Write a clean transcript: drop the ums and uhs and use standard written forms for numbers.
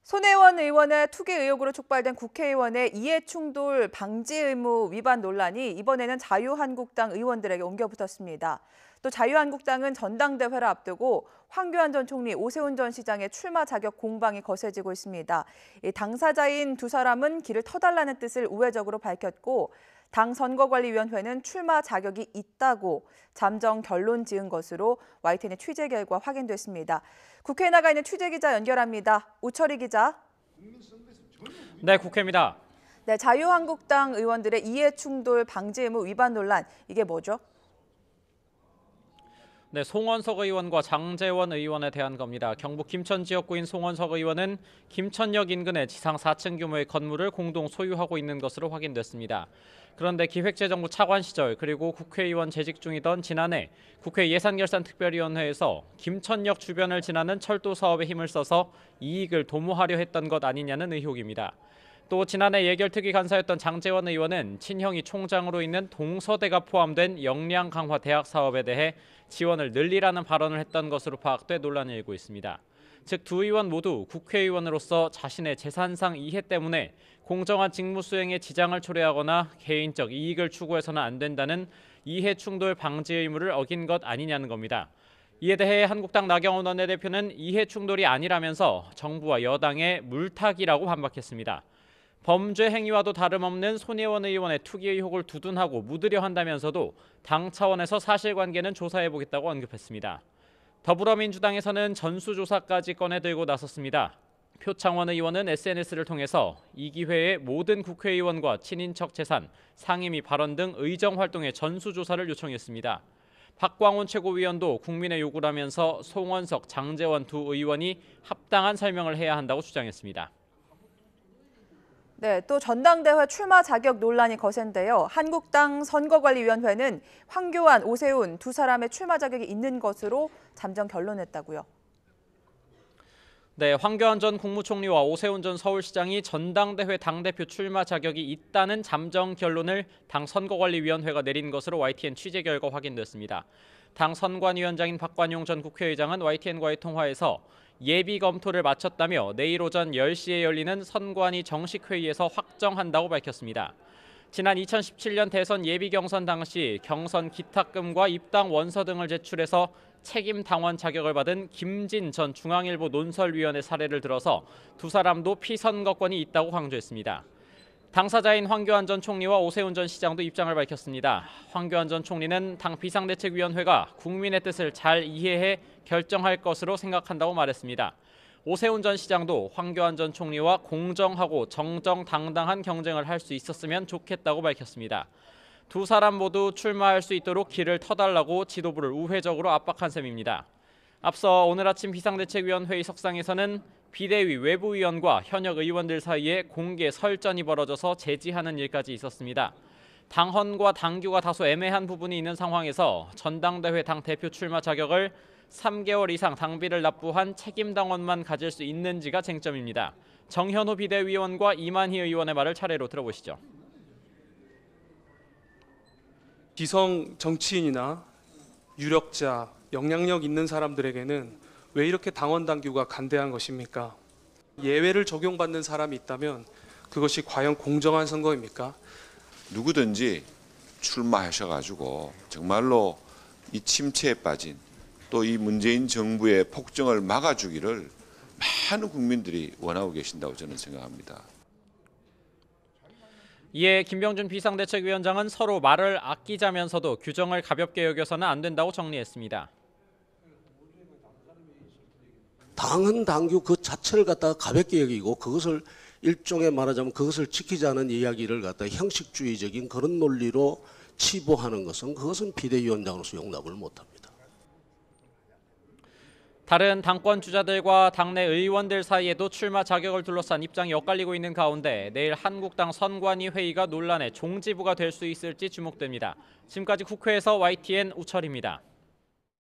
손혜원 의원의 투기 의혹으로 촉발된 국회의원의 이해충돌 방지 의무 위반 논란이 이번에는 자유한국당 의원들에게 옮겨붙었습니다. 또 자유한국당은 전당대회를 앞두고 황교안 전 총리, 오세훈 전 시장의 출마 자격 공방이 거세지고 있습니다. 당사자인 두 사람은 길을 터달라는 뜻을 우회적으로 밝혔고 당 선거관리위원회는 출마 자격이 있다고 잠정 결론 지은 것으로 YTN의 취재 결과 확인됐습니다. 국회에 나가 있는 취재기자 연결합니다. 우철희 기자. 네, 국회입니다. 네, 자유한국당 의원들의 이해충돌 방지 의무 위반 논란, 이게 뭐죠? 네, 송원석 의원과 장제원 의원에 대한 겁니다. 경북 김천 지역구인 송원석 의원은 김천역 인근의 지상 4층 규모의 건물을 공동 소유하고 있는 것으로 확인됐습니다. 그런데 기획재정부 차관 시절 그리고 국회의원 재직 중이던 지난해 국회 예산결산특별위원회에서 김천역 주변을 지나는 철도 사업에 힘을 써서 이익을 도모하려 했던 것 아니냐는 의혹입니다. 또 지난해 예결특위 간사였던 장제원 의원은 친형이 총장으로 있는 동서대가 포함된 역량 강화 대학 사업에 대해 지원을 늘리라는 발언을 했던 것으로 파악돼 논란이 일고 있습니다. 즉 두 의원 모두 국회의원으로서 자신의 재산상 이해 때문에 공정한 직무 수행에 지장을 초래하거나 개인적 이익을 추구해서는 안 된다는 이해충돌 방지 의무를 어긴 것 아니냐는 겁니다. 이에 대해 한국당 나경원 원내대표는 이해충돌이 아니라면서 정부와 여당의 물타기라고 반박했습니다. 범죄 행위와도 다름없는 손혜원 의원의 투기 의혹을 두둔하고 묻으려 한다면서도 당 차원에서 사실관계는 조사해보겠다고 언급했습니다. 더불어민주당에서는 전수조사까지 꺼내들고 나섰습니다. 표창원 의원은 SNS를 통해서 이 기회에 모든 국회의원과 친인척 재산, 상임위 발언 등 의정활동의 전수조사를 요청했습니다. 박광훈 최고위원도 국민의 요구라면서 송원석, 장제원 두 의원이 합당한 설명을 해야 한다고 주장했습니다. 네, 또 전당대회 출마 자격 논란이 거센데요. 한국당 선거관리위원회는 황교안, 오세훈 두 사람의 출마 자격이 있는 것으로 잠정 결론했다고요. 네, 황교안 전 국무총리와 오세훈 전 서울시장이 전당대회 당대표 출마 자격이 있다는 잠정 결론을 당 선거관리위원회가 내린 것으로 YTN 취재 결과 확인됐습니다. 당 선관위원장인 박관용 전 국회의장은 YTN과의 통화에서 예비 검토를 마쳤다며 내일 오전 10시에 열리는 선관위 정식 회의에서 확정한다고 밝혔습니다. 지난 2017년 대선 예비 경선 당시 경선 기탁금과 입당 원서 등을 제출해서 책임 당원 자격을 받은 김진 전 중앙일보 논설위원의 사례를 들어서 두 사람도 피선거권이 있다고 강조했습니다. 당사자인 황교안 전 총리와 오세훈 전 시장도 입장을 밝혔습니다. 황교안 전 총리는 당 비상대책위원회가 국민의 뜻을 잘 이해해 결정할 것으로 생각한다고 말했습니다. 오세훈 전 시장도 황교안 전 총리와 공정하고 정정당당한 경쟁을 할 수 있었으면 좋겠다고 밝혔습니다. 두 사람 모두 출마할 수 있도록 길을 터달라고 지도부를 우회적으로 압박한 셈입니다. 앞서 오늘 아침 비상대책위원회의 석상에서는 비대위 외부위원과 현역 의원들 사이에 공개 설전이 벌어져서 제지하는 일까지 있었습니다. 당헌과 당규가 다소 애매한 부분이 있는 상황에서 전당대회 당 대표 출마 자격을 3개월 이상 당비를 납부한 책임당원만 가질 수 있는지가 쟁점입니다. 정현호 비대위원과 이만희 의원의 말을 차례로 들어보시죠. 기성 정치인이나 유력자, 영향력 있는 사람들에게는 왜 이렇게 당원 당규가 간대한 것입니까? 예외를 적용받는 사람이 있다면 그것이 과연 공정한 선거입니까? 누구든지 출마하셔가지고 정말로 이 침체에 빠진 또 이 문재인 정부의 폭정을 막아주기를 많은 국민들이 원하고 계신다고 저는 생각합니다. 이에 김병준 비상대책위원장은 서로 말을 아끼자면서도 규정을 가볍게 여겨서는 안 된다고 정리했습니다. 당헌 당규 그 자체를 갖다가 가볍게 여기고 그것을 일종의 말하자면 그것을 지키자는 이야기를 갖다가 형식주의적인 그런 논리로 치부하는 그것은 비대위원장으로서 용납을 못합니다. 다른 당권 주자들과 당내 의원들 사이에도 출마 자격을 둘러싼 입장이 엇갈리고 있는 가운데 내일 한국당 선관위 회의가 논란의 종지부가 될 수 있을지 주목됩니다. 지금까지 국회에서 YTN 우철입니다.